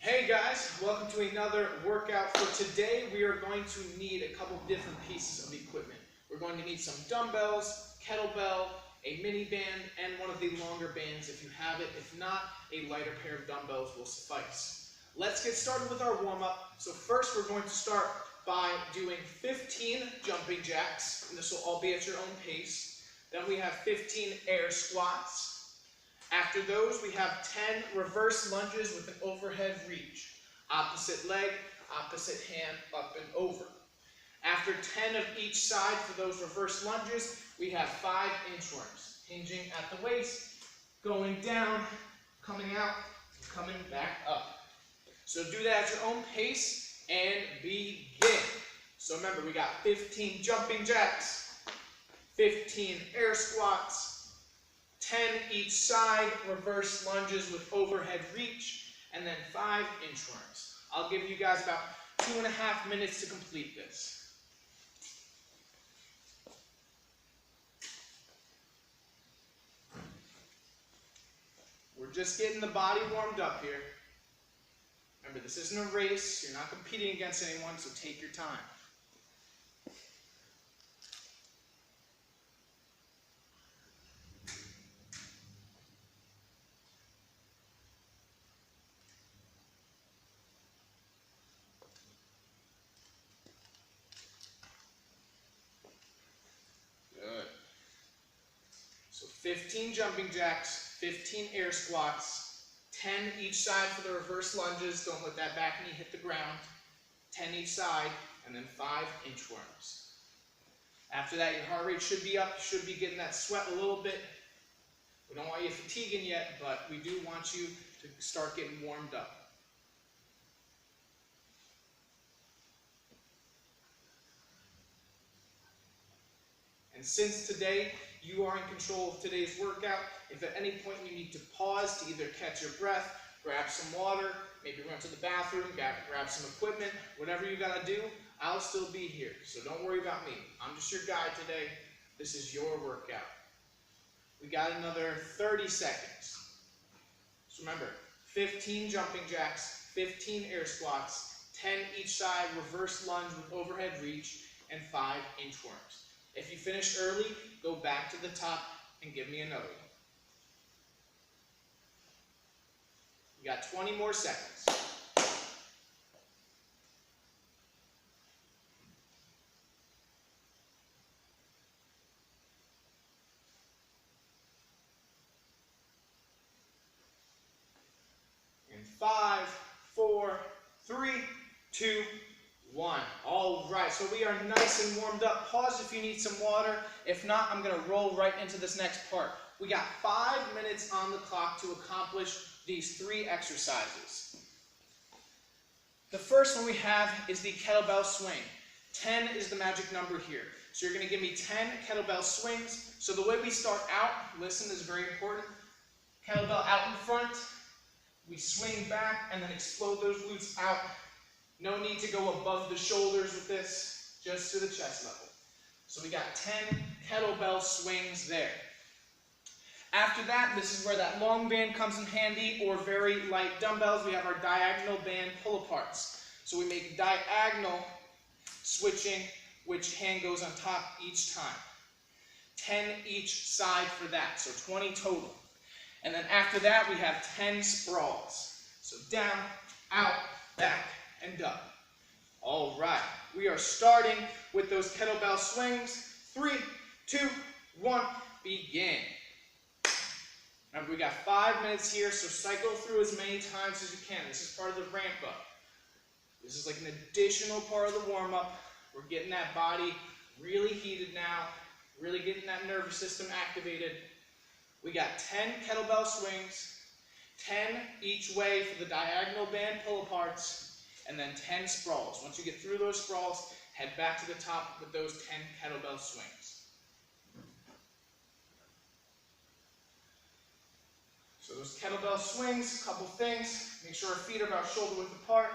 Hey guys, welcome to another workout. For today, we are going to need a couple different pieces of equipment. We're going to need some dumbbells, kettlebell, a mini band, and one of the longer bands if you have it. If not, a lighter pair of dumbbells will suffice. Let's get started with our warm-up. So first, we're going to start by doing 15 jumping jacks, and this will all be at your own pace. Then we have 15 air squats. After those, we have 10 reverse lunges with an overhead reach. Opposite leg, opposite hand, up and over. After 10 of each side for those reverse lunges, we have 5 inchworms. Hinging at the waist, going down, coming out, coming back up. So do that at your own pace and begin. So remember, we got 15 jumping jacks, 15 air squats, 10 each side, reverse lunges with overhead reach, and then 5 inchworms. I'll give you guys about 2.5 minutes to complete this. We're just getting the body warmed up here. Remember, this isn't a race. You're not competing against anyone, so take your time. Good. So 15 jumping jacks, 15 air squats, 10 each side for the reverse lunges. Don't let that back knee hit the ground. 10 each side, and then 5 inchworms. After that, your heart rate should be up. You should be getting that sweat a little bit. We don't want you fatiguing yet, but we do want you to start getting warmed up. And since today you are in control of today's workout, if at any point you need to pause to either catch your breath, grab some water, maybe run to the bathroom, grab some equipment, whatever you gotta do, I'll still be here. So don't worry about me. I'm just your guide today. This is your workout. We got another 30 seconds. So remember, 15 jumping jacks, 15 air squats, 10 each side, reverse lunge with overhead reach, and 5 inchworms. If you finish early, go back to the top and give me another one. You got 20 more seconds. In 5, 4, 3, 2, 1. All right, so we are nice and warmed up. Pause if you need some water. If not, I'm going to roll right into this next part. We got 5 minutes on the clock to accomplish these 3 exercises. The first one we have is the kettlebell swing. 10 is the magic number here. So you're going to give me 10 kettlebell swings. So the way we start out, listen, this is very important. Kettlebell out in front. We swing back and then explode those glutes out. No need to go above the shoulders with this, just to the chest level. So we got 10 kettlebell swings there. After that, this is where that long band comes in handy, or very light dumbbells. We have our diagonal band pull-aparts. So we make diagonal switching, which hand goes on top each time. 10 each side for that, so 20 total. And then after that, we have 10 sprawls. So down, out, back, and up. All right, we are starting with those kettlebell swings. 3, 2, 1, begin. Remember, we got 5 minutes here, so cycle through as many times as you can. This is part of the ramp up. This is like an additional part of the warm up. We're getting that body really heated now, really getting that nervous system activated. We got 10 kettlebell swings, 10 each way for the diagonal band pull-aparts, and then 10 sprawls. Once you get through those sprawls, head back to the top with those 10 kettlebell swings. So those kettlebell swings, a couple things. Make sure our feet are about shoulder width apart.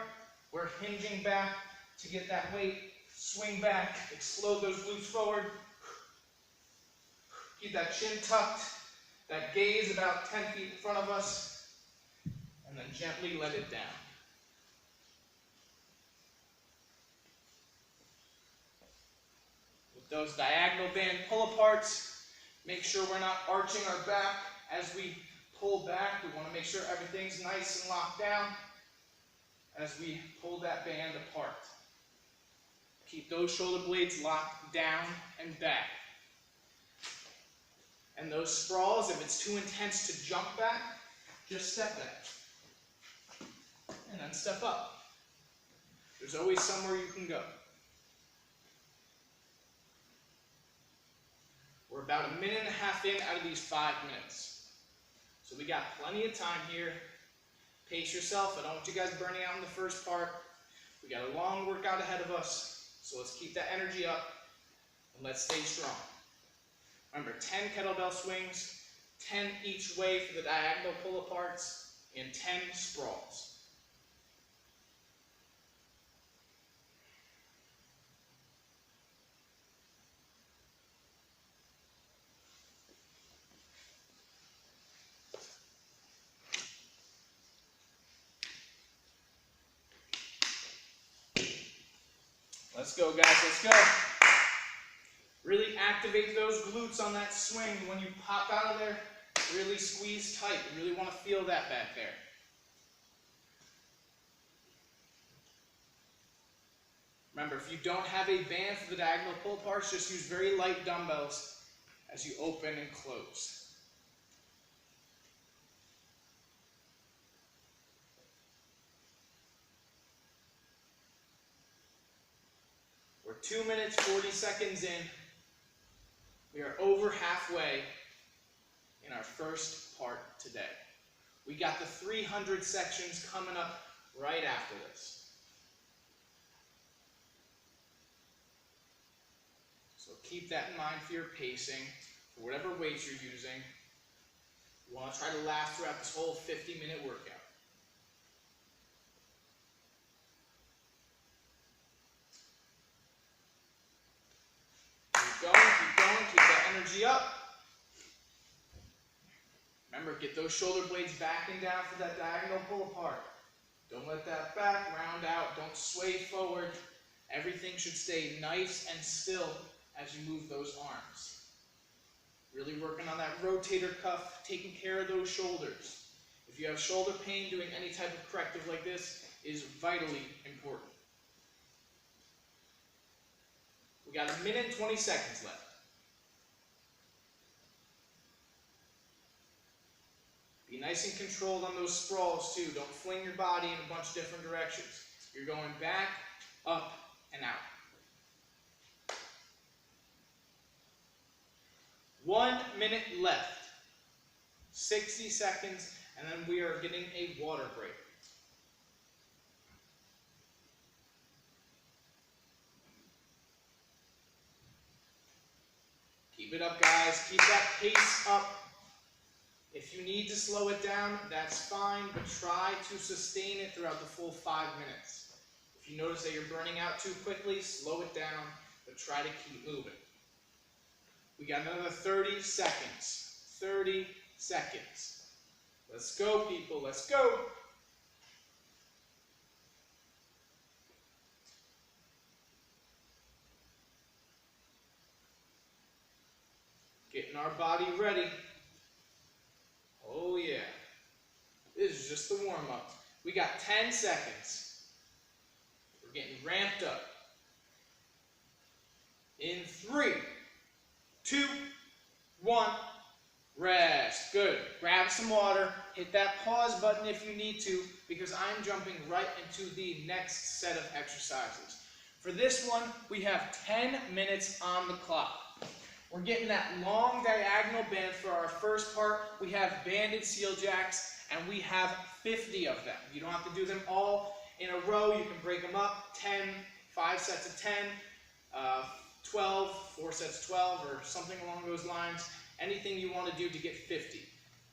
We're hinging back to get that weight. Swing back, explode those glutes forward. Keep that chin tucked. That gaze about 10 feet in front of us, and then gently let it down. those diagonal band pull-aparts. Make sure we're not arching our back as we pull back. We want to make sure everything's nice and locked down as we pull that band apart. Keep those shoulder blades locked down and back. And those sprawls, if it's too intense to jump back, just step back. And then step up. There's always somewhere you can go. We're about 1.5 minutes in out of these 5 minutes. So we got plenty of time here. Pace yourself. I don't want you guys burning out in the first part. We got a long workout ahead of us. So let's keep that energy up and let's stay strong. Remember, 10 kettlebell swings, 10 each way for the diagonal pull-aparts, and 10 sprawls. Let's go, guys, let's go. Really activate those glutes on that swing. When you pop out of there, really squeeze tight. You really want to feel that back there. Remember, if you don't have a band for the diagonal pull-aparts, just use very light dumbbells as you open and close. We're 2 minutes, 40 seconds in. We are over halfway in our first part today. We got the 300 sections coming up right after this. So keep that in mind for your pacing, for whatever weights you're using. You want to try to last throughout this whole 50-minute workout. Keep going, keep that energy up. Remember, get those shoulder blades back and down for that diagonal pull apart. Don't let that back round out, don't sway forward. Everything should stay nice and still as you move those arms. Really working on that rotator cuff, taking care of those shoulders. If you have shoulder pain, doing any type of corrective like this is vitally important. We got 1 minute and 20 seconds left. Be nice and controlled on those sprawls too. Don't fling your body in a bunch of different directions. You're going back, up, and out. 1 minute left. 60 seconds, and then we are getting a water break. Keep it up, guys. Keep that pace up. If you need to slow it down, that's fine, but try to sustain it throughout the full 5 minutes. If you notice that you're burning out too quickly, slow it down, but try to keep moving. We got another 30 seconds. 30 seconds. Let's go, people. Let's go. Getting our body ready. Oh yeah. This is just the warm-up. We got 10 seconds. We're getting ramped up. In 3, 2, 1, rest. Good. Grab some water. Hit that pause button if you need to, because I'm jumping right into the next set of exercises. For this one, we have 10 minutes on the clock. We're getting that long diagonal band for our first part. We have banded seal jacks, and we have 50 of them. You don't have to do them all in a row. You can break them up, 10, 5 sets of 10, 12, 4 sets of 12, or something along those lines. Anything you want to do to get 50.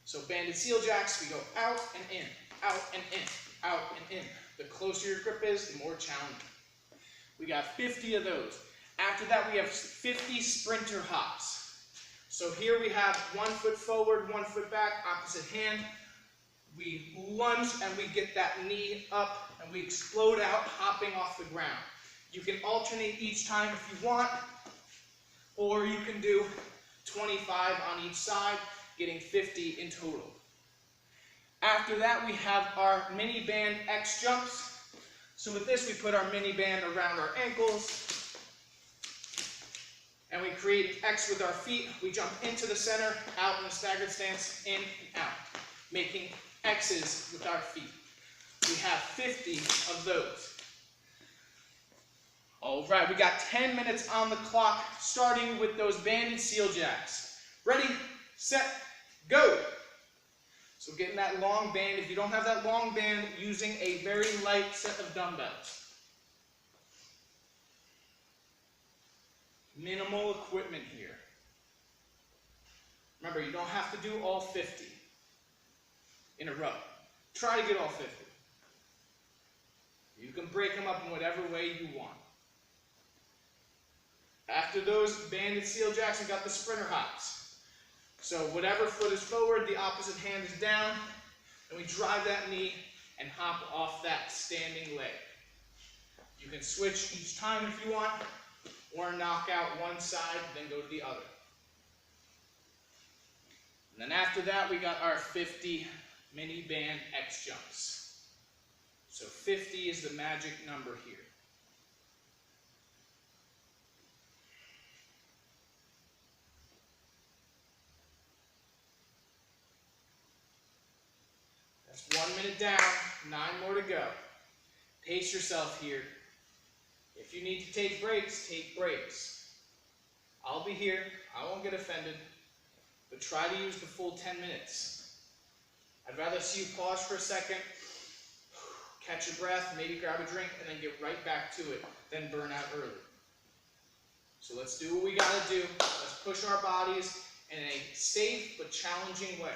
So banded seal jacks, we go out and in, out and in, out and in. The closer your grip is, the more challenging. We got 50 of those. After that, we have 50 sprinter hops. So here we have 1 foot forward, 1 foot back, opposite hand. We lunge and we get that knee up and we explode out, hopping off the ground. You can alternate each time if you want. Or you can do 25 on each side, getting 50 in total. After that, we have our mini band X jumps. So with this, we put our mini band around our ankles, and we create an X with our feet. We jump into the center, out in a staggered stance, in and out, making X's with our feet. We have 50 of those. All right, we got 10 minutes on the clock, starting with those banded seal jacks. Ready, set, go. So getting that long band. If you don't have that long band, using a very light set of dumbbells. Minimal equipment here. Remember, you don't have to do all 50 in a row. Try to get all 50. You can break them up in whatever way you want. After those banded seal jacks, we got the sprinter hops. So whatever foot is forward, the opposite hand is down, and we drive that knee and hop off that standing leg. You can switch each time if you want, or knock out one side, then go to the other. And then after that, we got our 50 mini band X jumps. So 50 is the magic number here. That's 1 minute down, 9 more to go. Pace yourself here. If you need to take breaks, take breaks. I'll be here, I won't get offended, but try to use the full 10 minutes. I'd rather see you pause for a second, catch your breath, maybe grab a drink, and then get right back to it, then burn out early. So let's do what we gotta do. Let's push our bodies in a safe but challenging way.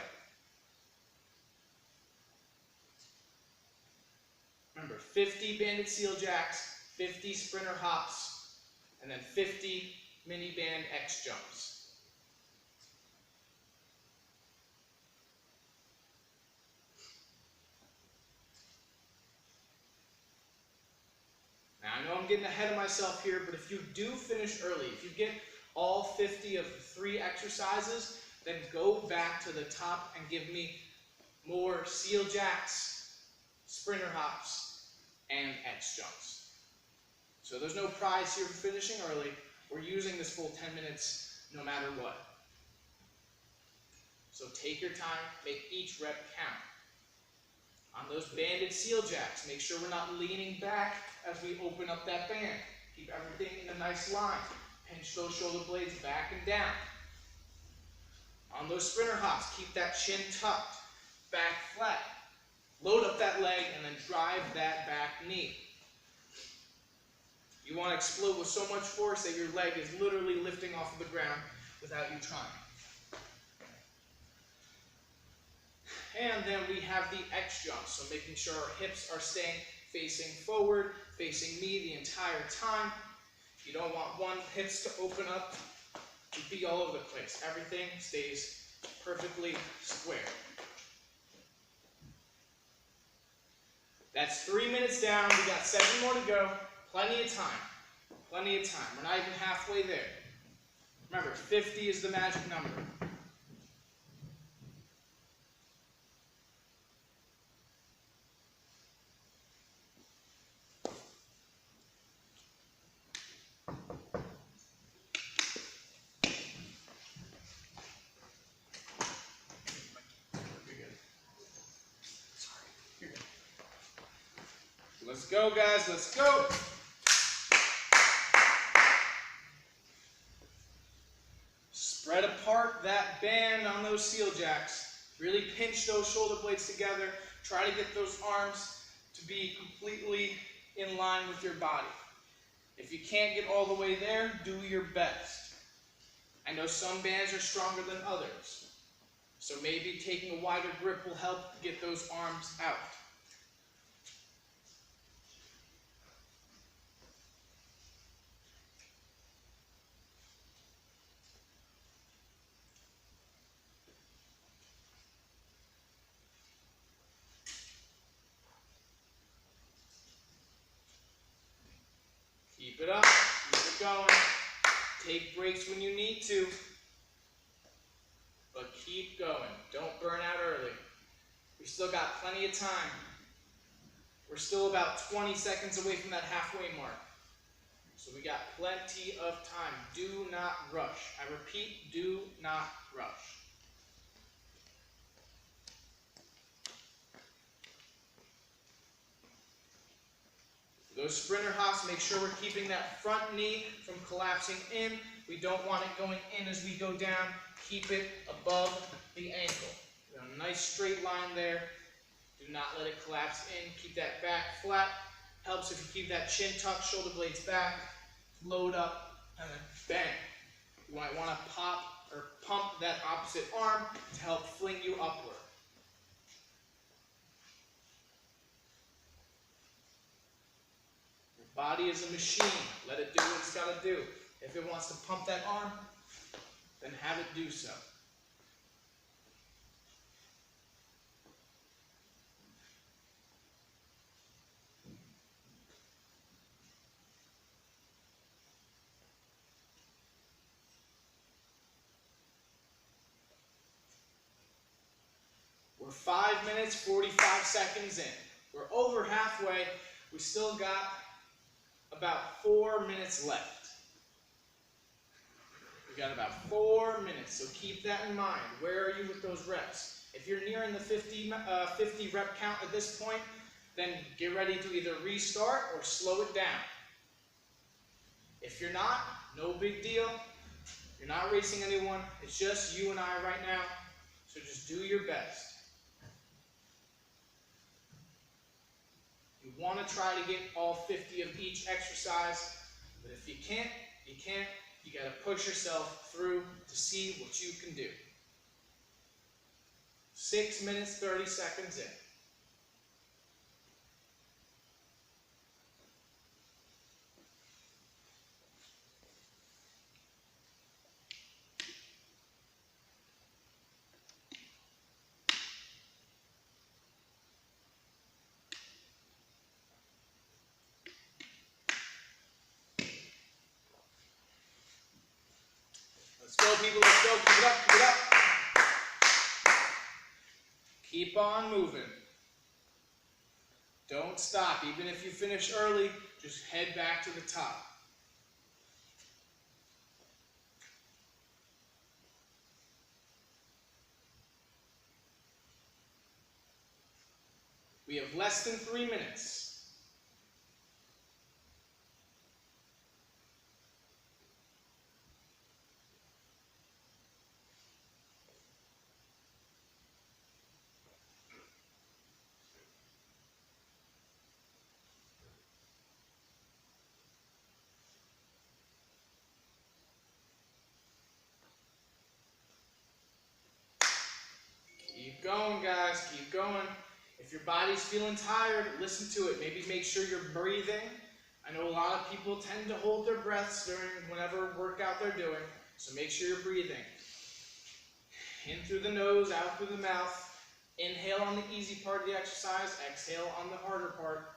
Remember, 50 banded seal jacks, 50 sprinter hops, and then 50 mini band X jumps. Now, I know I'm getting ahead of myself here, but if you do finish early, if you get all 50 of the 3 exercises, then go back to the top and give me more seal jacks, sprinter hops, and X jumps. So there's no prize here for finishing early. We're using this full 10 minutes no matter what. So take your time, make each rep count. On those banded seal jacks, make sure we're not leaning back as we open up that band. Keep everything in a nice line. Pinch those shoulder blades back and down. On those sprinter hops, keep that chin tucked, back flat. Load up that leg and then drive that back knee. You want to explode with so much force that your leg is literally lifting off of the ground without you trying. And then we have the X jumps, so making sure our hips are staying facing forward, facing me the entire time. You don't want one hips to open up and be all over the place. Everything stays perfectly square. That's 3 minutes down. We got 7 more to go. Plenty of time. Plenty of time. We're not even halfway there. Remember, 50 is the magic number. Let's go, guys. Let's go. Spread apart that band on those seal jacks. Really pinch those shoulder blades together. Try to get those arms to be completely in line with your body. If you can't get all the way there, do your best. I know some bands are stronger than others, so maybe taking a wider grip will help get those arms out. Keep it up, keep it going. Take breaks when you need to, but keep going. Don't burn out early. We still got plenty of time. We're still about 20 seconds away from that halfway mark. So we got plenty of time. Do not rush. I repeat, do not rush. For those sprinter hops, make sure we're keeping that front knee from collapsing in. We don't want it going in as we go down. Keep it above the ankle. A nice straight line there. Do not let it collapse in. Keep that back flat. Helps if you keep that chin tucked, shoulder blades back, load up, and then bang. You might want to pop or pump that opposite arm to help fling you upward. Your body is a machine. Let it do what it's got to do. If it wants to pump that arm, then have it do so. We're 5 minutes, 45 seconds in. We're over halfway. We still got about 4 minutes left. We got about 4 minutes, so keep that in mind. Where are you with those reps? If you're nearing the 50 rep count at this point, then get ready to either restart or slow it down. If you're not, no big deal. You're not racing anyone. It's just you and I right now, so just do your best. You want to try to get all 50 of each exercise, but if you can't, you can't. You got to push yourself through to see what you can do. 6 minutes, 30 seconds in. Let's go, people. Let's go. Keep it up. Keep it up. Keep on moving. Don't stop. Even if you finish early, just head back to the top. We have less than 3 minutes. Keep going, guys. Keep going. If your body's feeling tired, listen to it. Maybe make sure you're breathing. I know a lot of people tend to hold their breaths during whatever workout they're doing, so make sure you're breathing. In through the nose, out through the mouth. Inhale on the easy part of the exercise, exhale on the harder part.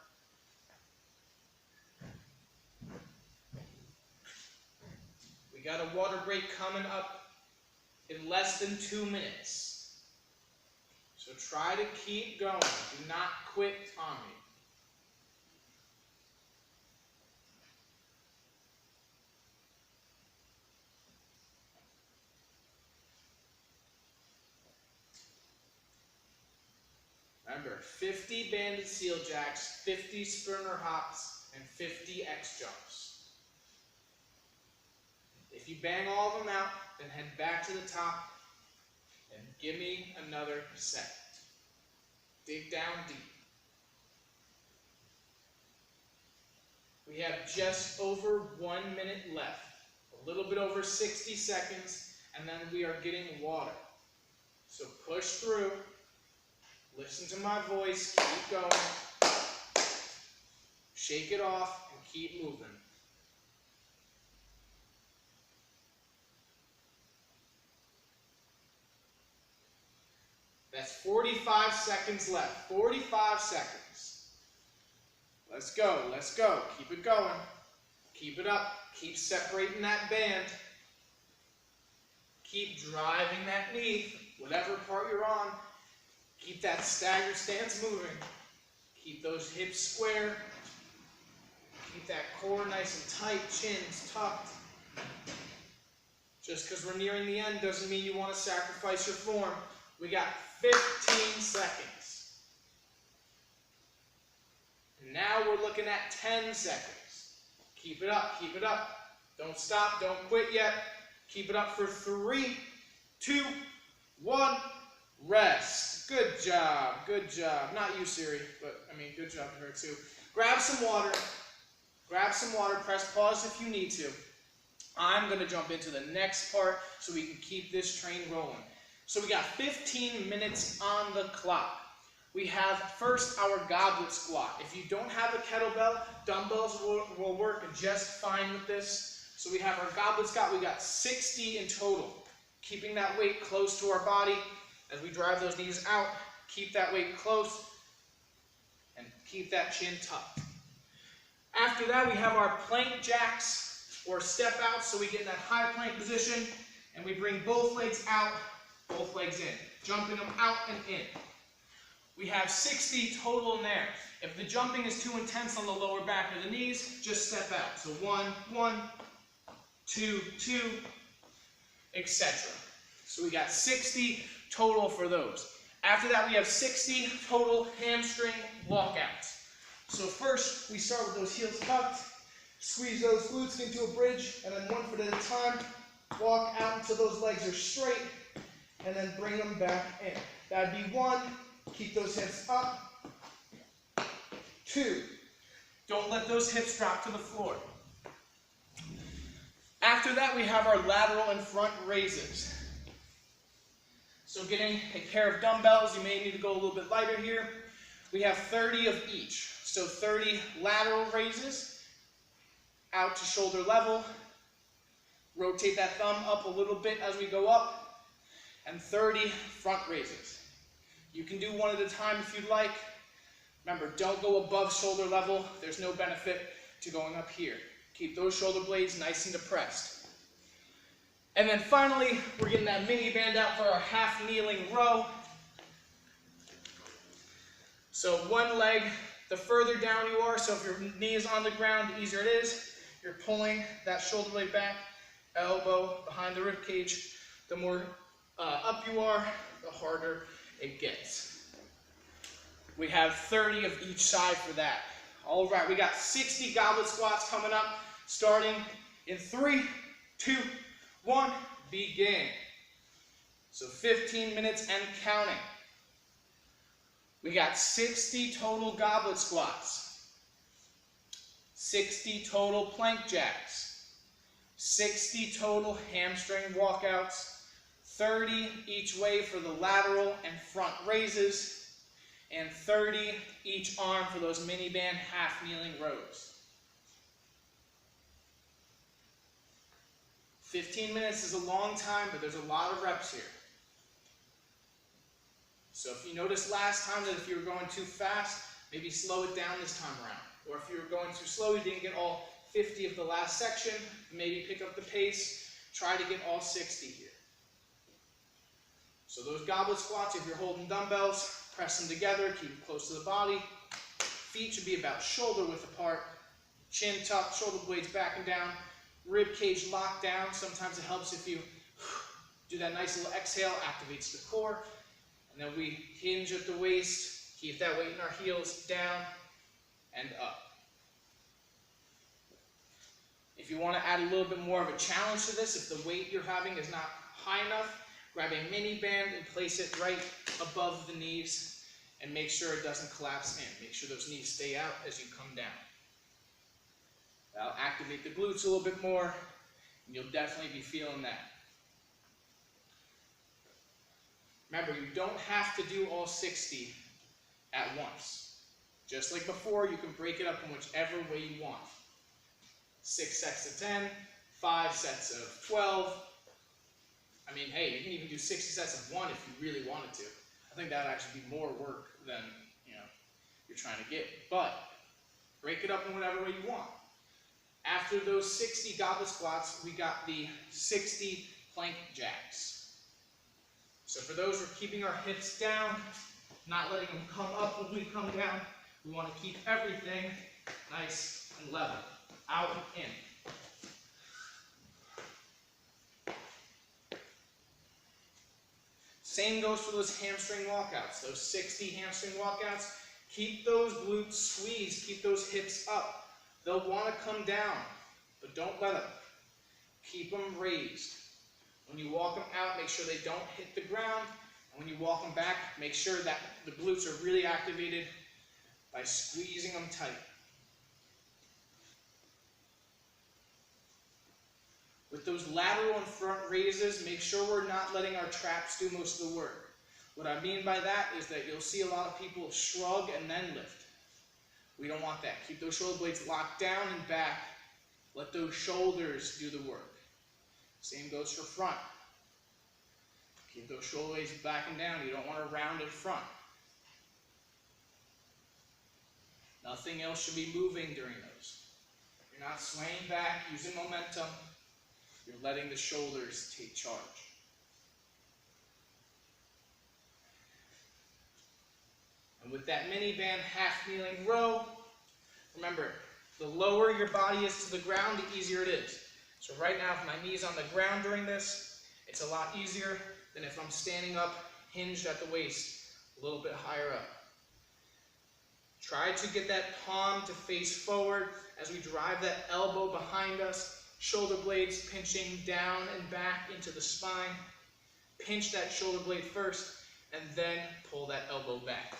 We got a water break coming up in less than 2 minutes. So try to keep going. Do not quit on me. Remember, 50 banded seal jacks, 50 sprinter hops, and 50 X jumps. If you bang all of them out, then head back to the top and give me another set. Dig down deep. We have just over 1 minute left. A little bit over 60 seconds, and then we are getting water. So push through. Listen to my voice. Keep going. Shake it off and keep moving. That's 45 seconds left. 45 seconds. Let's go. Let's go. Keep it going. Keep it up. Keep separating that band. Keep driving that knee, whatever part you're on. Keep that staggered stance moving. Keep those hips square. Keep that core nice and tight, chins tucked. Just because we're nearing the end doesn't mean you want to sacrifice your form. We got 15 seconds. And now we're looking at 10 seconds. Keep it up, keep it up. Don't stop, don't quit yet. Keep it up for 3, 2, 1, rest. Good job, good job. Not you, Siri, but I mean, good job to her too. Grab some water. Grab some water, press pause if you need to. I'm going to jump into the next part so we can keep this train rolling. So we got 15 minutes on the clock. We have first our goblet squat. If you don't have a kettlebell, dumbbells will work just fine with this. So we have our goblet squat. We got 60 in total. Keeping that weight close to our body as we drive those knees out. Keep that weight close and keep that chin tucked. After that, we have our plank jacks or step outs. So we get in that high plank position and we bring both legs out, both legs in. Jumping them out and in. We have 60 total in there. If the jumping is too intense on the lower back or the knees, just step out. So 1, 1, 2, 2, etc. So we got 60 total for those. After that, we have 60 total hamstring walkouts. So first, we start with those heels tucked, squeeze those glutes into a bridge, and then 1 foot at a time, walk out until those legs are straight, and then bring them back in. That'd be 1, keep those hips up, 2, don't let those hips drop to the floor. After that, we have our lateral and front raises. So getting a pair of dumbbells, you may need to go a little bit lighter here. We have 30 of each. So 30 lateral raises, out to shoulder level. Rotate that thumb up a little bit as we go up. And 30 front raises. You can do one at a time if you'd like. Remember, don't go above shoulder level. There's no benefit to going up here. Keep those shoulder blades nice and depressed. And then finally, we're getting that mini band out for our half kneeling row. So one leg, the further down you are, so if your knee is on the ground, the easier it is. You're pulling that shoulder blade back, elbow behind the rib cage. The more up you are, the harder it gets. We have 30 of each side for that. All right, we got 60 goblet squats coming up, starting in 3, 2, 1, begin. So 15 minutes and counting. We got 60 total goblet squats, 60 total plank jacks, 60 total hamstring walkouts, 30 each way for the lateral and front raises, and 30 each arm for those mini band half kneeling rows. 15 minutes is a long time, but there's a lot of reps here. So if you noticed last time that if you were going too fast, maybe slow it down this time around. Or if you were going too slow, you didn't get all 50 of the last section, maybe pick up the pace, try to get all 60 here. So those goblet squats, if you're holding dumbbells, press them together, keep them close to the body. Feet should be about shoulder width apart. Chin tucked, shoulder blades back and down. Rib cage locked down. Sometimes it helps if you do that nice little exhale, activates the core. And then we hinge at the waist, keep that weight in our heels, down and up. If you want to add a little bit more of a challenge to this, if the weight you're having is not high enough, grab a mini band and place it right above the knees and make sure it doesn't collapse in. Make sure those knees stay out as you come down. That'll activate the glutes a little bit more, and you'll definitely be feeling that. Remember, you don't have to do all 60 at once. Just like before, you can break it up in whichever way you want. 6 sets of 10, 5 sets of 12. I mean, hey, you can even do 60 sets of 1 if you really wanted to. I think that would actually be more work than you're trying to get. But break it up in whatever way you want. After those 60 goblet squats, we got the 60 plank jacks. So for those, we're keeping our hips down, not letting them come up when we come down. We want to keep everything nice and level, out and in. Same goes for those hamstring walkouts, those 60 hamstring walkouts. Keep those glutes squeezed, keep those hips up. They'll want to come down, but don't let them. Keep them raised. When you walk them out, make sure they don't hit the ground. And when you walk them back, make sure that the glutes are really activated by squeezing them tight. With those lateral and front raises, make sure we're not letting our traps do most of the work. What I mean by that is that you'll see a lot of people shrug and then lift. We don't want that. Keep those shoulder blades locked down and back. Let those shoulders do the work. Same goes for front. Keep those shoulder blades back and down. You don't want a rounded front. Nothing else should be moving during those. You're not swaying back, using momentum. You're letting the shoulders take charge. And with that mini band half kneeling row, remember, the lower your body is to the ground, the easier it is. So right now, if my knee's on the ground during this, it's a lot easier than if I'm standing up, hinged at the waist, a little bit higher up. Try to get that palm to face forward as we drive that elbow behind us. Shoulder blades pinching down and back into the spine. Pinch that shoulder blade first, and then pull that elbow back.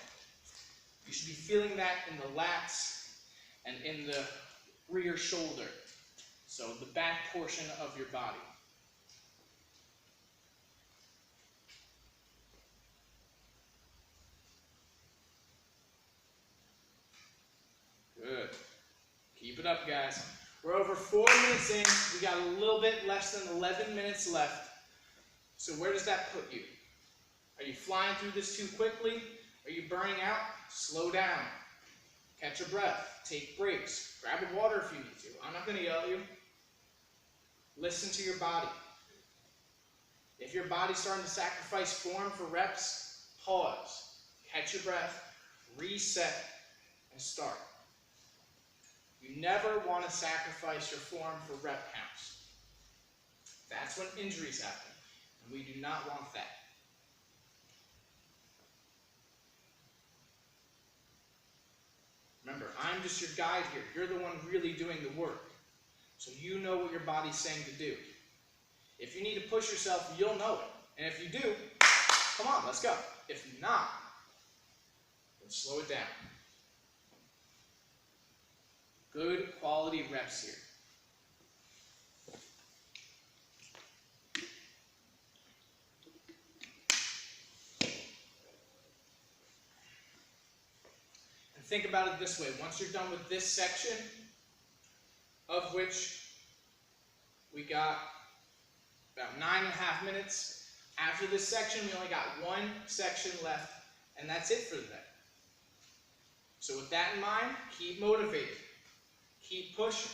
You should be feeling that in the lats and in the rear shoulder, so the back portion of your body. Good. Keep it up, guys. We're over 4 minutes in. We got a little bit less than 11 minutes left. So where does that put you? Are you flying through this too quickly? Are you burning out? Slow down. Catch your breath. Take breaks. Grab a water if you need to. I'm not going to yell at you. Listen to your body. If your body's starting to sacrifice form for reps, pause. Catch your breath. Reset and start. You never want to sacrifice your form for rep counts. That's when injuries happen, and we do not want that. Remember, I'm just your guide here. You're the one really doing the work. So you know what your body's saying to do. If you need to push yourself, you'll know it. And if you do, come on, let's go. If not, then slow it down. Good quality reps here. And think about it this way. Once you're done with this section, of which we got about 9.5 minutes, after this section, we only got one section left, and that's it for the day. So with that in mind, keep motivated. Keep pushing.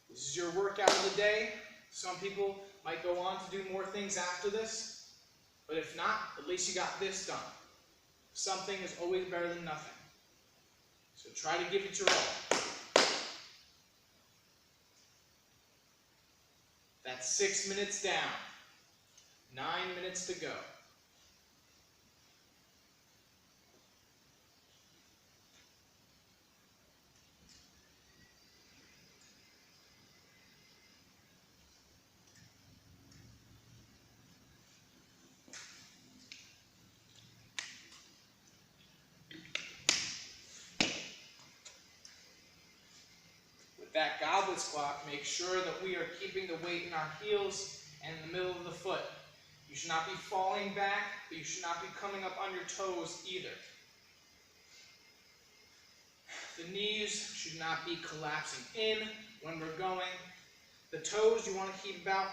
This is your workout of the day. Some people might go on to do more things after this, but if not, at least you got this done. Something is always better than nothing. So try to give it your all. That's 6 minutes down. 9 minutes to go. That goblet squat, make sure that we are keeping the weight in our heels and in the middle of the foot. You should not be falling back, but you should not be coming up on your toes either. The knees should not be collapsing in when we're going. The toes you want to keep about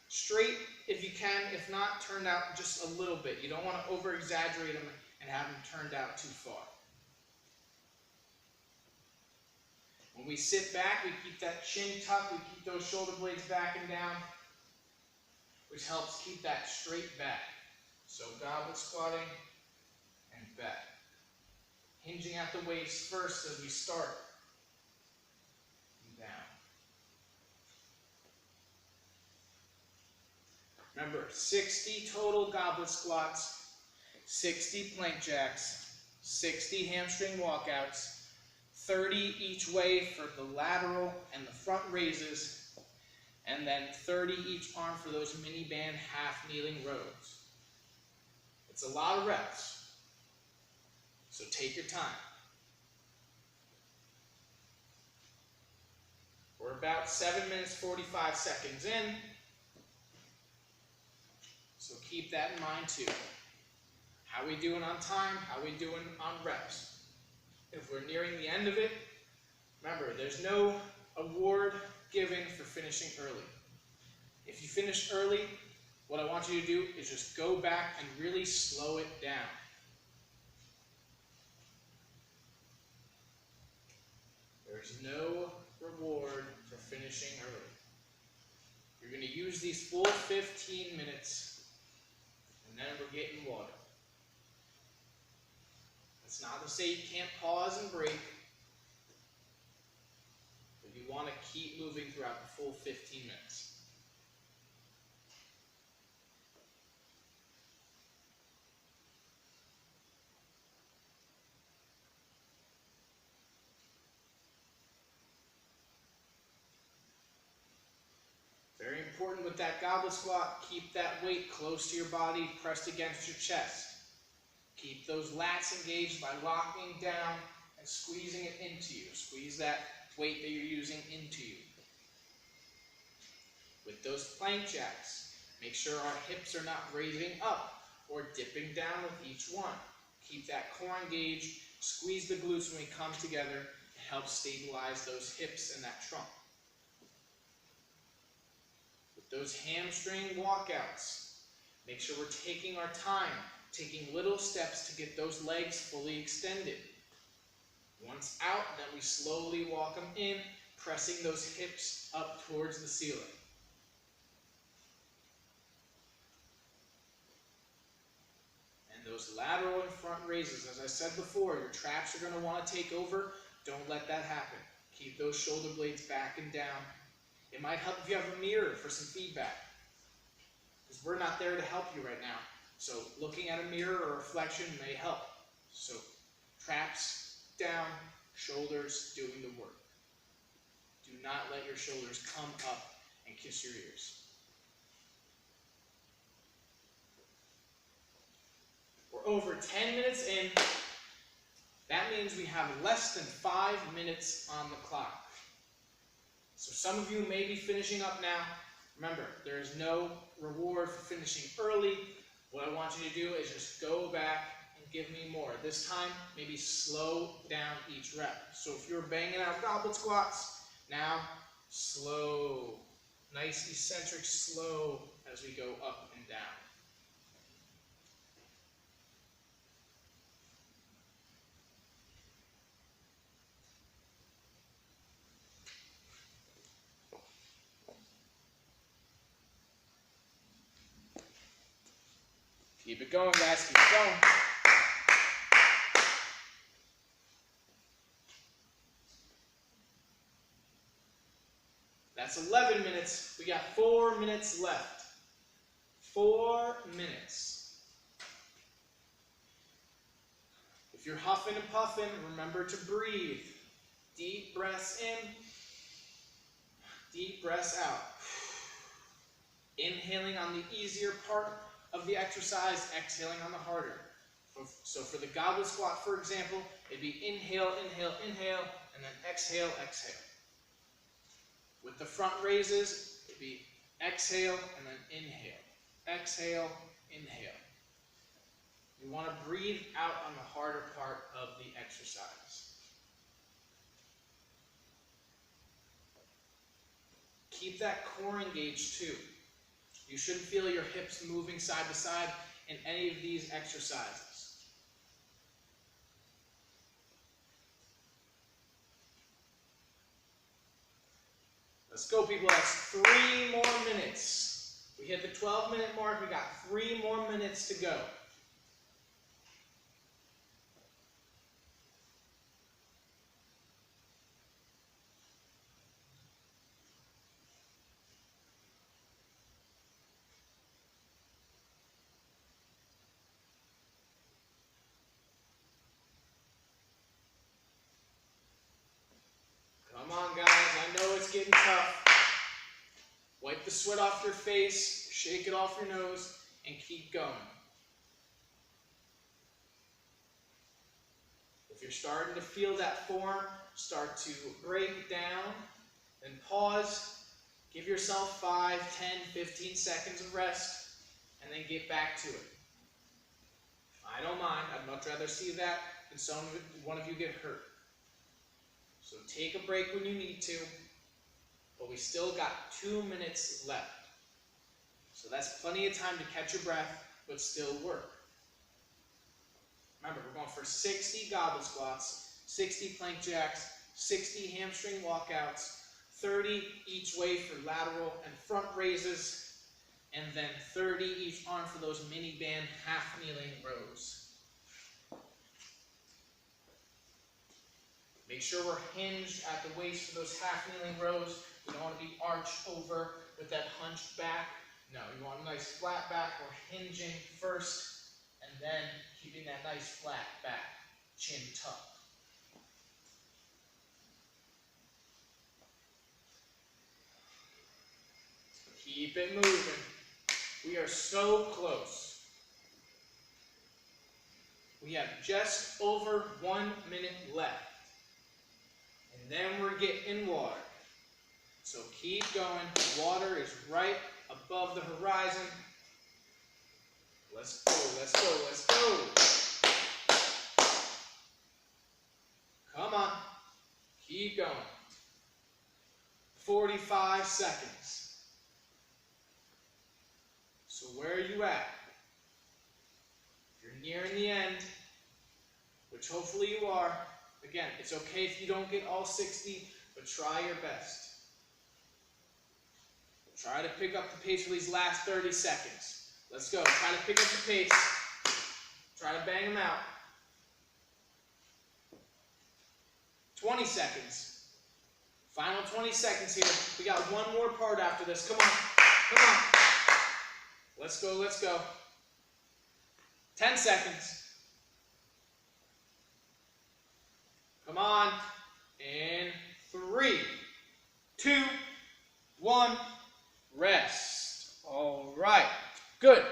straight if you can. If not, turned out just a little bit. You don't want to over-exaggerate them and have them turned out too far. When we sit back, we keep that chin tucked, we keep those shoulder blades back and down, which helps keep that straight back. So goblet squatting and back. Hinging at the waist first as we start. And down. Remember, 60 total goblet squats, 60 plank jacks, 60 hamstring walkouts, 30 each way for the lateral and the front raises, and then 30 each arm for those mini band half kneeling rows. It's a lot of reps, so take your time. We're about 7 minutes 45 seconds in, so keep that in mind too. How we doing on time? How we doing on reps? If we're nearing the end of it, remember, there's no award given for finishing early. If you finish early, what I want you to do is just go back and really slow it down. There's no reward for finishing early. You're going to use these full 15 minutes, and then we're getting water. That's not to say you can't pause and break, but you want to keep moving throughout the full 15 minutes. Very important with that goblet squat, keep that weight close to your body, pressed against your chest. Keep those lats engaged by locking down and squeezing it into you. Squeeze that weight that you're using into you. With those plank jacks, make sure our hips are not raising up or dipping down with each one. Keep that core engaged, squeeze the glutes when we come together. It helps stabilize those hips and that trunk. With those hamstring walkouts, make sure we're taking our time, taking little steps to get those legs fully extended. Once out, then we slowly walk them in, pressing those hips up towards the ceiling. And those lateral and front raises, as I said before, your traps are going to want to take over. Don't let that happen. Keep those shoulder blades back and down. It might help if you have a mirror for some feedback, because we're not there to help you right now. So looking at a mirror or reflection may help. So traps down, shoulders doing the work. Do not let your shoulders come up and kiss your ears. We're over 10 minutes in. That means we have less than 5 minutes on the clock. So some of you may be finishing up now. Remember, there is no reward for finishing early. What I want you to do is just go back and give me more. This time, maybe slow down each rep. So if you're banging out goblet squats, now slow. Nice eccentric slow as we go up and down. Keep it going, guys. Keep it going. That's 11 minutes. We got 4 minutes left. 4 minutes. If you're huffing and puffing, remember to breathe. Deep breaths in. Deep breaths out. Inhaling on the easier part of the exercise, exhaling on the harder. So for the goblet squat, for example, it'd be inhale, inhale, inhale, and then exhale, exhale. With the front raises, it'd be exhale and then inhale. Exhale, inhale. You want to breathe out on the harder part of the exercise. Keep that core engaged too. You shouldn't feel your hips moving side to side in any of these exercises. Let's go, people. That's 3 more minutes. We hit the 12-minute mark. We got 3 more minutes to go. Come on, guys. I know it's getting tough. Wipe the sweat off your face, shake it off your nose, and keep going. If you're starting to feel that form start to break down, then pause, give yourself 5, 10, 15 seconds of rest, and then get back to it. I don't mind. I'd much rather see that than one of you get hurt. So take a break when you need to, but we still got 2 minutes left. So that's plenty of time to catch your breath, but still work. Remember, we're going for 60 goblet squats, 60 plank jacks, 60 hamstring walkouts, 30 each way for lateral and front raises, and then 30 each arm for those mini band half kneeling rows. Make sure we're hinged at the waist for those half kneeling rows. We don't want to be arched over with that hunched back. No, you want a nice flat back. We're hinging first, and then keeping that nice flat back, chin tucked. Keep it moving. We are so close. We have just over 1 minute left. And then we're getting water. So keep going. Water is right above the horizon. Let's go, let's go, let's go. Come on. Keep going. 45 seconds. So where are you at? You're nearing the end, which hopefully you are. Again, it's okay if you don't get all 60, but try your best. Try to pick up the pace for these last 30 seconds. Let's go. Try to pick up the pace. Try to bang them out. 20 seconds. Final 20 seconds here. We got one more part after this. Come on. Come on. Let's go. Let's go. 10 seconds. Come on. In 3, 2, 1. Rest. All right. Good.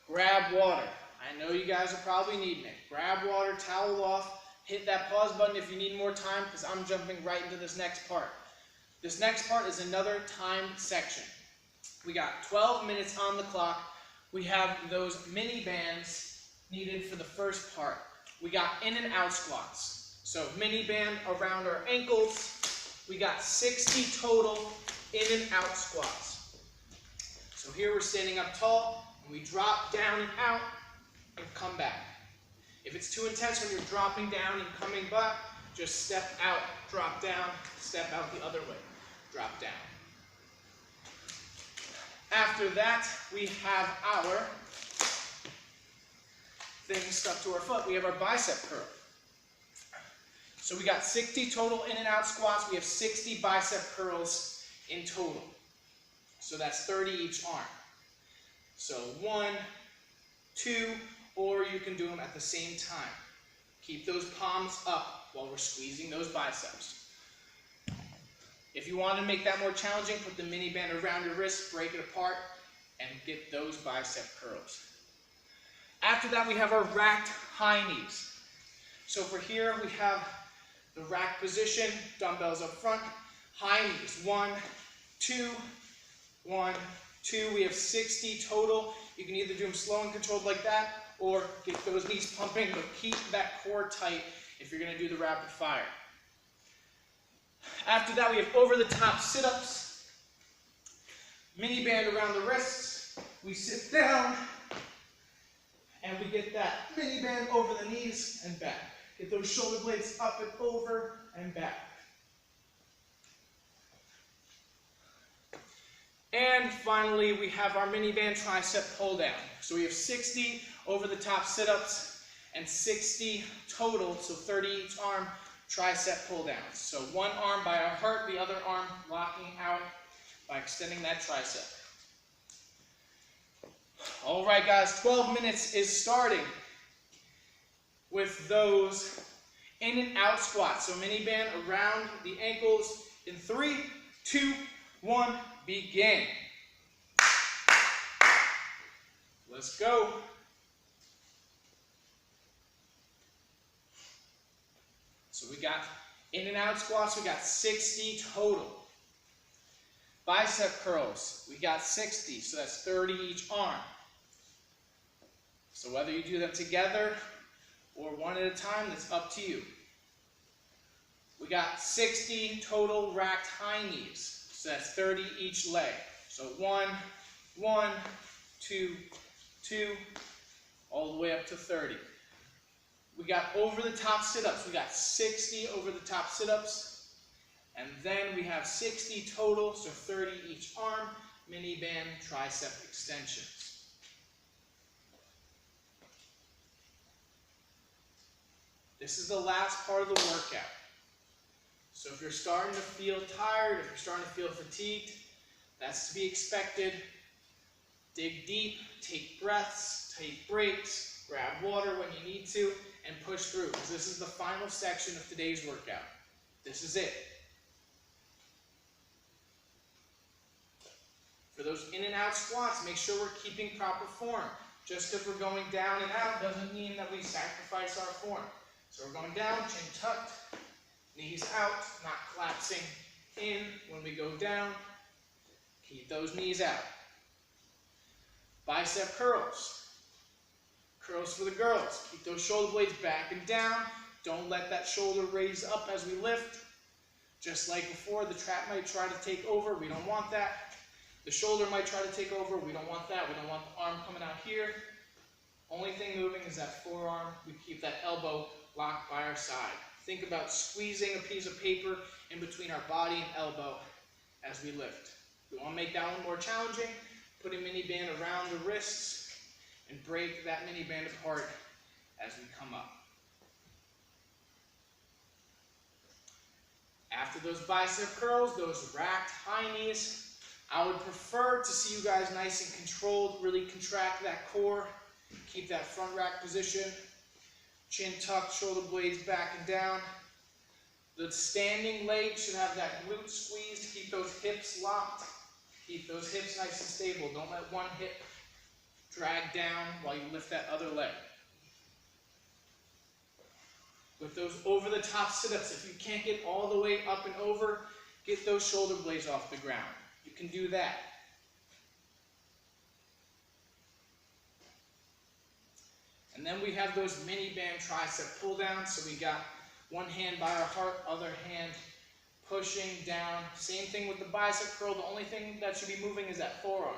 Grab water. I know you guys are probably needing it. Grab water, towel off. Hit that pause button if you need more time, because I'm jumping right into this next part. This next part is another timed section. We got 12 minutes on the clock. We have those mini bands needed for the first part. We got in and out squats. So mini band around our ankles. We got 60 total in and out squats. So here we're standing up tall, and we drop down and out, and come back. If it's too intense when you're dropping down and coming back, just step out, drop down, step out the other way, drop down. After that, we have our thing stuck to our foot. We have our bicep curl. So we got 60 total in and out squats. We have 60 bicep curls in total. So that's 30 each arm. So 1, 2, or you can do them at the same time. Keep those palms up while we're squeezing those biceps. If you want to make that more challenging, put the mini band around your wrist, break it apart, and get those bicep curls. After that, we have our racked high knees. So for here, we have the rack position, dumbbells up front, high knees. 1, 2, 1, 2. We have 60 total. You can either do them slow and controlled like that, or get those knees pumping, but keep that core tight if you're going to do the rapid fire. After that, we have over-the-top sit-ups. Mini band around the wrists. We sit down, and we get that mini band over the knees and back. Get those shoulder blades up and over and back. And finally, we have our mini band tricep pull down. So we have 60 over the top sit-ups and 60 total, so 30 each arm, tricep pull downs. So one arm by our heart, the other arm locking out by extending that tricep. All right, guys, 12 minutes is starting with those in and out squats. So mini band around the ankles in 3, 2, 1, begin. Let's go. So we got in and out squats, we got 60 total. Bicep curls, we got 60, so that's 30 each arm. So whether you do them together or one at a time, that's up to you. We got 60 total racked high knees, so that's 30 each leg. So 1, 1, 2, 2, all the way up to 30. We got over the top sit-ups. We got 60 over the top sit-ups. And then we have 60 total, so 30 each arm, mini band tricep extensions. This is the last part of the workout. So if you're starting to feel tired, if you're starting to feel fatigued, that's to be expected. Dig deep, take breaths, take breaks, grab water when you need to, and push through, because this is the final section of today's workout. This is it. For those in and out squats, make sure we're keeping proper form. Just because we're going down and out doesn't mean that we sacrifice our form. So we're going down, chin tucked, knees out, not collapsing in when we go down. Keep those knees out. Bicep curls. Curls for the girls. Keep those shoulder blades back and down. Don't let that shoulder raise up as we lift. Just like before, the trap might try to take over. We don't want that. The shoulder might try to take over. We don't want that. We don't want the arm coming out here. Only thing moving is that forearm. We keep that elbow locked by our side. Think about squeezing a piece of paper in between our body and elbow as we lift. We want to make that one more challenging. Put a mini band around the wrists and break that mini band apart as we come up. After those bicep curls, those racked high knees, I would prefer to see you guys nice and controlled, really contract that core, keep that front rack position, chin tucked, shoulder blades back and down. The standing leg should have that glute squeezed, keep those hips locked, keep those hips nice and stable. Don't let one hip drag down while you lift that other leg. With those over the top sit-ups, if you can't get all the way up and over, get those shoulder blades off the ground. You can do that. And then we have those mini band tricep pull downs. So we got one hand by our heart, other hand pushing down. Same thing with the bicep curl. The only thing that should be moving is that forearm.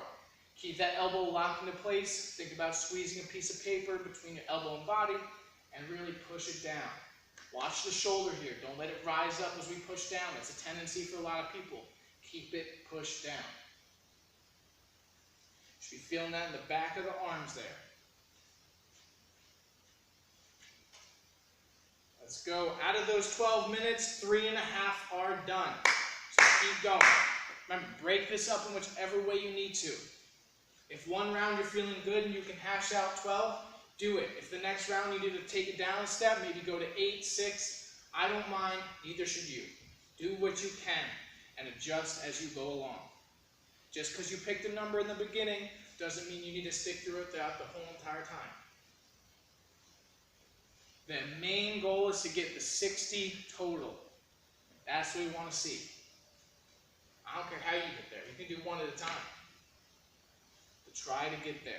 Keep that elbow locked into place. Think about squeezing a piece of paper between your elbow and body and really push it down. Watch the shoulder here. Don't let it rise up as we push down. That's a tendency for a lot of people. Keep it pushed down. You should be feeling that in the back of the arms there. Let's go. Out of those 12 minutes, 3.5 are done. So keep going. Remember, break this up in whichever way you need to. If one round you're feeling good and you can hash out 12, do it. If the next round you need to take it down a step, maybe go to 8, 6, I don't mind, neither should you. Do what you can and adjust as you go along. Just because you picked a number in the beginning doesn't mean you need to stick through it throughout the whole entire time. The main goal is to get the 60 total. That's what we want to see. I don't care how you get there. You can do one at a time. But try to get there.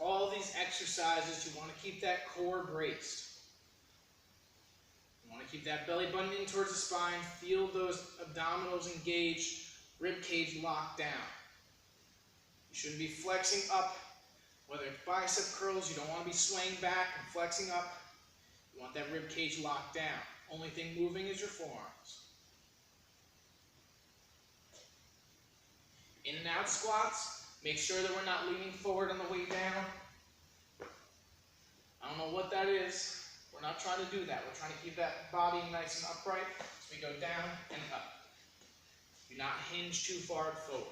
All these exercises, you want to keep that core braced. You want to keep that belly button in towards the spine. Feel those abdominals engaged, rib cage locked down. You shouldn't be flexing up, whether it's bicep curls. You don't want to be swaying back and flexing up. You want that rib cage locked down. Only thing moving is your forearms. In and out squats. Make sure that we're not leaning forward on the way down. I don't know what that is. We're not trying to do that. We're trying to keep that body nice and upright as we go down and up. Do not hinge too far forward.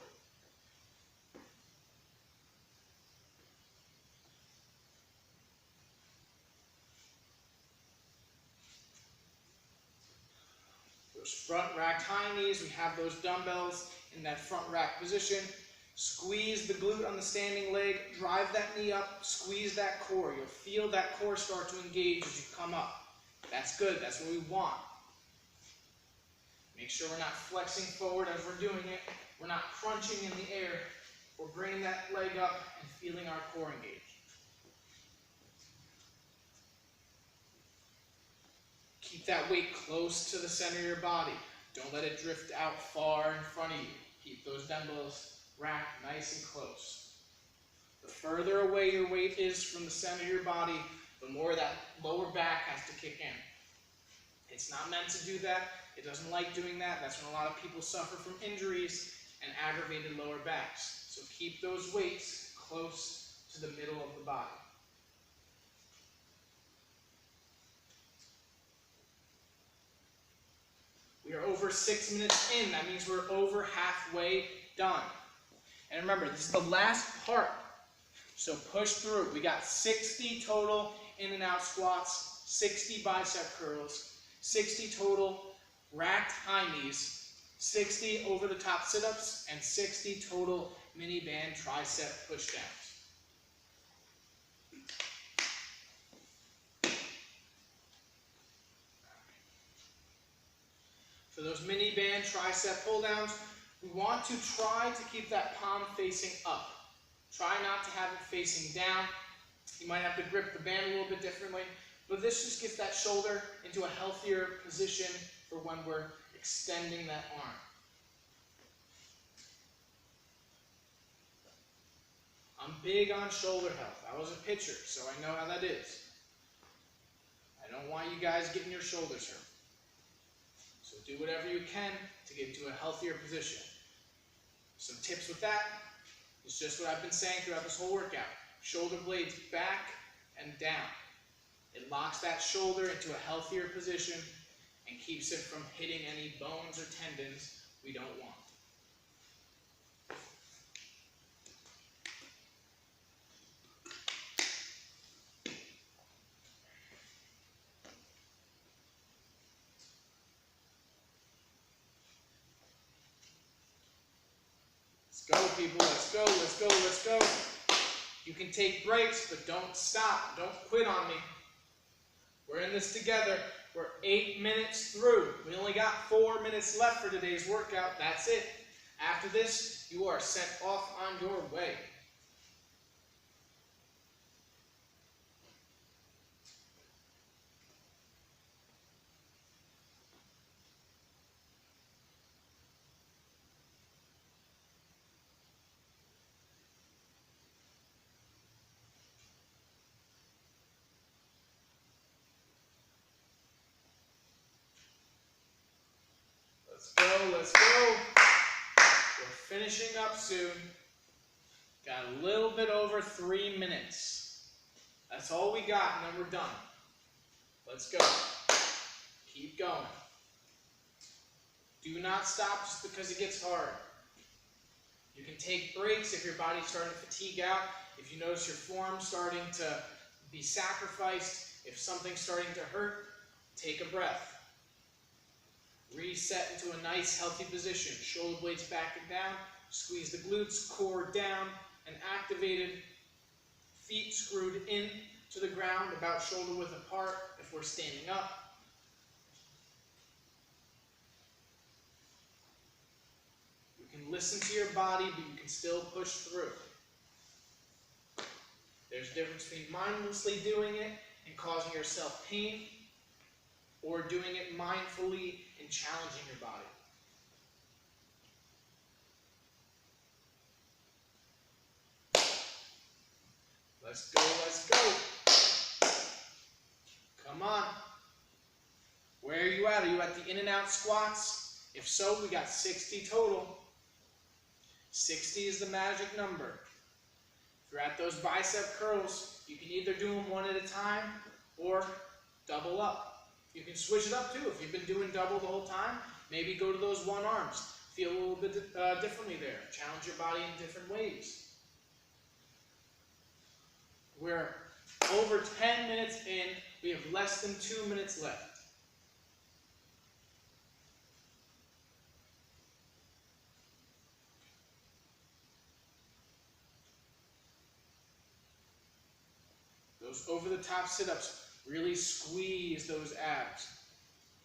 Those front racked high knees, we have those dumbbells in that front rack position. Squeeze the glute on the standing leg, drive that knee up, squeeze that core. You'll feel that core start to engage as you come up. That's good, that's what we want. Make sure we're not flexing forward as we're doing it. We're not crunching in the air. We're bringing that leg up and feeling our core engage. Keep that weight close to the center of your body. Don't let it drift out far in front of you. Keep those dumbbells racked nice and close. The further away your weight is from the center of your body, the more that lower back has to kick in. It's not meant to do that. It doesn't like doing that. That's when a lot of people suffer from injuries and aggravated lower backs. So keep those weights close to the middle of the body. We are over 6 minutes in. That means we're over halfway done. And remember, this is the last part. So push through. We got 60 total in and out squats, 60 bicep curls, 60 total racked high knees, 60 over the top sit-ups, and 60 total mini band tricep pushdowns. For those mini band tricep pull downs, we want to try to keep that palm facing up. Try not to have it facing down. You might have to grip the band a little bit differently, but this just gets that shoulder into a healthier position for when we're extending that arm. I'm big on shoulder health. I was a pitcher, so I know how that is. I don't want you guys getting your shoulders hurt. So do whatever you can to get into a healthier position. Some tips with that is just what I've been saying throughout this whole workout. Shoulder blades back and down. It locks that shoulder into a healthier position and keeps it from hitting any bones or tendons we don't want. Let's go, people. Let's go, let's go, let's go. You can take breaks, but don't stop. Don't quit on me. We're in this together. We're 8 minutes through. We only got 4 minutes left for today's workout. That's it. After this, you are sent off on your way. Let's go, let's go. We're finishing up soon. Got a little bit over 3 minutes. That's all we got, and then we're done. Let's go. Keep going. Do not stop just because it gets hard. You can take breaks if your body's starting to fatigue out, if you notice your form starting to be sacrificed, if something's starting to hurt, take a breath. Reset into a nice, healthy position. Shoulder blades back and down. Squeeze the glutes, core down and activated. Feet screwed in to the ground, about shoulder width apart if we're standing up. You can listen to your body, but you can still push through. There's a difference between mindlessly doing it and causing yourself pain. or doing it mindfully and challenging your body. Let's go, let's go. Come on. Where are you at? Are you at the in and out squats? If so, we got 60 total. 60 is the magic number. If you're at those bicep curls, you can either do them one at a time or double up. You can switch it up too. If you've been doing double the whole time, maybe go to those one arms. Feel a little bit differently there. Challenge your body in different ways. We're over 10 minutes in. We have less than 2 minutes left. Those over-the-top sit-ups, really squeeze those abs.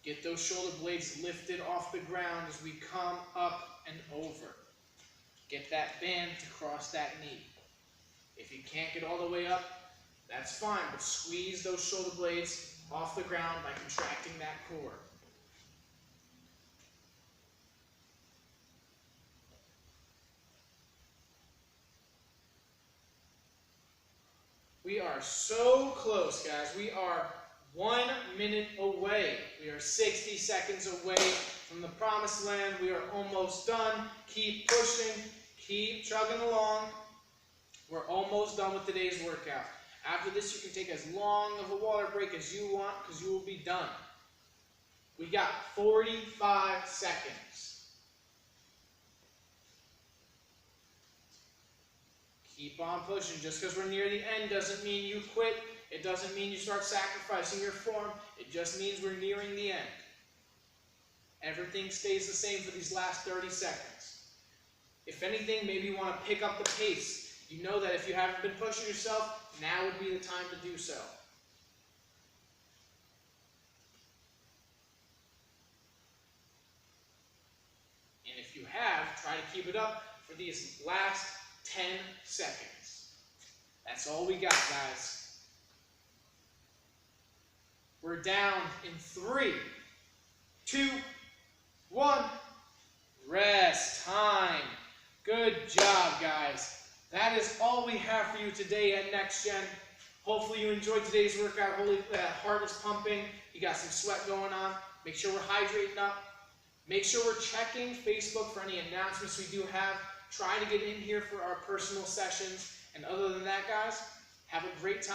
Get those shoulder blades lifted off the ground as we come up and over. Get that band to cross that knee. If you can't get all the way up, that's fine, but squeeze those shoulder blades off the ground by contracting that core. We are so close, guys. We are 1 minute away. We are 60 seconds away from the promised land. We are almost done. Keep pushing. Keep chugging along. We're almost done with today's workout. After this, you can take as long of a water break as you want because you will be done. We got 45 seconds. Keep on pushing. Just because we're near the end doesn't mean you quit. It doesn't mean you start sacrificing your form. It just means we're nearing the end. Everything stays the same for these last 30 seconds. If anything, maybe you want to pick up the pace. You know that if you haven't been pushing yourself, now would be the time to do so. And if you have, try to keep it up for these last 10 seconds. That's all we got, guys. We're down in 3, 2, 1. Rest time. Good job, guys. That is all we have for you today at NextGen. Hopefully you enjoyed today's workout. Hopefully that heart is pumping. You got some sweat going on. Make sure we're hydrating up. Make sure we're checking Facebook for any announcements we do have. Try to get in here for our personal sessions. And other than that, guys, have a great time.